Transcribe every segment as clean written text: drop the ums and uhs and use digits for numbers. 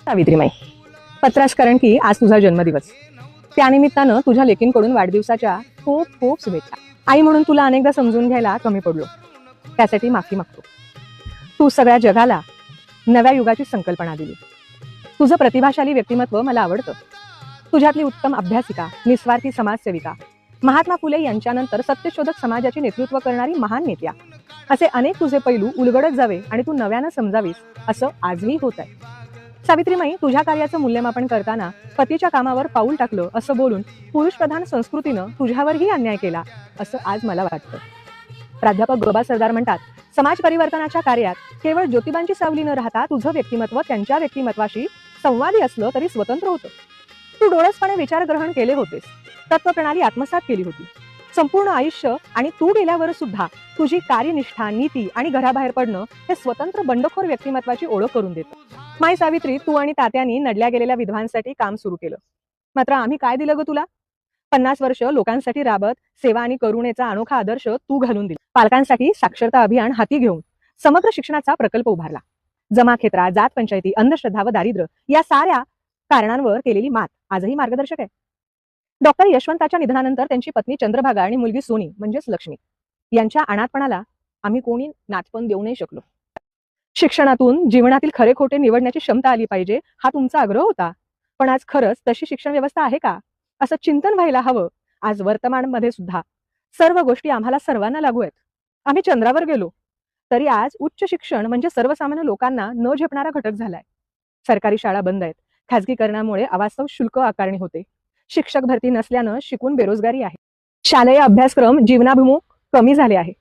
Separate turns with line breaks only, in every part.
सावित्रीमाई, पत्रास कारण की आज तुझा जन्मदिवस. त्यानिमित्तानं तुझ्या लेकींकडून वाढदिवसाच्या खूप खूप शुभेच्छा. आई म्हणून तुला अनेकदा समजून घ्यायला कमी पडलो, त्यासाठी माफी मागतो. तू सगळ्या जगाला नव्या युगाची संकल्पना दिली. तुझं प्रतिभाशाली व्यक्तिमत्व मला आवडतं. तुझ्यातली उत्तम अभ्यासिका, निस्वार्थी समाजसेविका, महात्मा फुले यांच्यानंतर सत्यशोधक समाजाचे नेतृत्व करणारी महान नेत्या, असे अनेक तुझे पैलू उलगडत जावे आणि तू नव्यानं समजावीस असं आजही होत आहे. सावित्रीमाई, तुझ्या कार्याचं मूल्यमापन करताना पतीच्या कामावर पाऊल टाकलं असं बोलून पुरुषप्रधान संस्कृतीनं तुझ्यावरही अन्याय केला असं आज मला वाटतं. प्राध्यापक गोबा सरदार म्हणतात, समाज परिवर्तनाच्या कार्यात केवळ ज्योतिबांची सावली न राहता तुझं व्यक्तिमत्व त्यांच्या व्यक्तिमत्वाशी संवादी असलं तरी स्वतंत्र होतं. तू डोळसपणे विचार ग्रहण केले होतेस, तत्वप्रणाली आत्मसात केली होती. संपूर्ण आयुष्य आणि तू गेल्यावर सुद्धा तुझी कार्यनिष्ठा, नीती आणि घराबाहेर पडणं हे स्वतंत्र बंडखोर व्यक्तिमत्वाची ओळख करून देतं. माई सावित्री, तू आणि तात्यांनी नडल्या गेलेल्या विधवांसाठी काम सुरू केलं. मात्र आम्ही काय दिलं ग तुला? 50 वर्ष लोकांसाठी राबत सेवा आणि करुणेचा अनोखा आदर्श तू घालून दिला. पालकांसाठी साक्षरता अभियान हाती घेऊन समग्र शिक्षणाचा प्रकल्प उभारला. जमाखेत्रा, जात पंचायती, अंधश्रद्धा व दारिद्र्य या साऱ्या कारणांवर केलेली मात आजही मार्गदर्शक आहे. डॉक्टर यशवंताच्या निधनानंतर त्यांची पत्नी चंद्रभागा आणि मुलगी सोनी म्हणजेच लक्ष्मी यांच्या अनाथपणाला आम्ही कोणी नाचपण देऊ नाही शकलो. शिक्षणातून जीवनातील खरे खोटे निवडण्याची क्षमता आली पाहिजे हा तुमचा आग्रह होता. पण आज खरंच तशी शिक्षण व्यवस्था आहे का असं चिंतन व्हायला हवं. आज वर्तमानमध्ये सुद्धा सर्व गोष्टी आम्हाला सर्वांना लागू आहेत. आम्ही चंद्रावर गेलो तरी आज उच्च शिक्षण म्हणजे सर्वसामान्य लोकांना न झेपणारा घटक झालाय. सरकारी शाळा बंद आहेत. खाजगीकरणामुळे अवास्तव शुल्क आकारणी होते. शिक्षक भरती नसल्यानं शिकून बेरोजगारी आहे. शालेय अभ्यासक्रम जीवनाभिमुख कमी झाले आहे.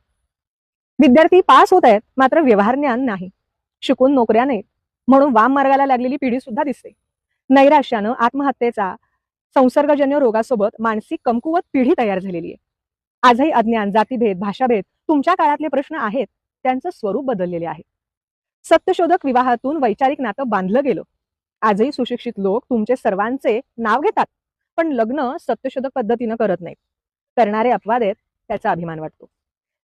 विद्यार्थी पास होत आहेत मात्र व्यवहार ज्ञान नाही. शिकून नोकऱ्या नाहीत म्हणून वाम मार्गाला लागलेली पिढी सुद्धा दिसते. नैराश्यानं आत्महत्येचा संसर्गजन्य रोगासोबत मानसिक कमकुवत पिढी तयार झालेली आहे. आजही अज्ञान, जातीभेद, भाषाभेद तुमच्या काळातले प्रश्न आहेत, त्यांचं स्वरूप बदललेले आहे. सत्यशोधक विवाहातून वैचारिक नातं बांधलं गेलं. आजही सुशिक्षित लोक तुमचे सर्वांचे नाव घेतात पण लग्न सत्यशोधक पद्धतीनं करत नाहीत. करणारे अपवाद आहेत, त्याचा अभिमान वाटतो.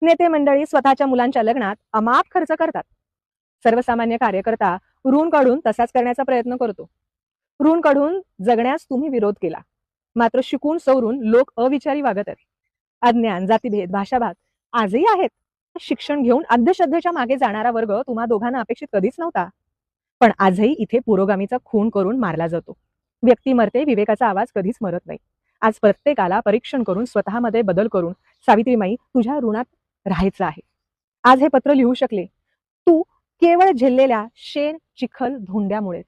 नेते मंडळी स्वतःच्या मुलांच्या लग्नात अमाप खर्च करतात. सर्वसामान्य कार्यकर्ता ऋण काढून तसाच करण्याचा प्रयत्न करतो. ऋण काढून जगण्यास तुम्ही विरोध केला, मात्र शिकून सवरून लोक अविचारी वागत आहेत. अज्ञान, जातीभेद, भाषाभाद आजही आहेत. शिक्षण घेऊन अंधश्रद्धेच्या मागे जाणारा वर्ग तुम्हा दोघांना अपेक्षित कधीच नव्हता. पण आजही इथे पुरोगामीचा खून करून मारला जातो. व्यक्ती मरते, विवेकाचा आवाज कधीच मरत नाही. आज प्रत्येकाला परीक्षण करून स्वतःमध्ये बदल करून सावित्रीमाई तुझ्या ऋणात राहायचं आहे. आज हे पत्र लिहू शकले तू केवळ झेललेल्या शेण, चिखल, धोंड्यामुळेच.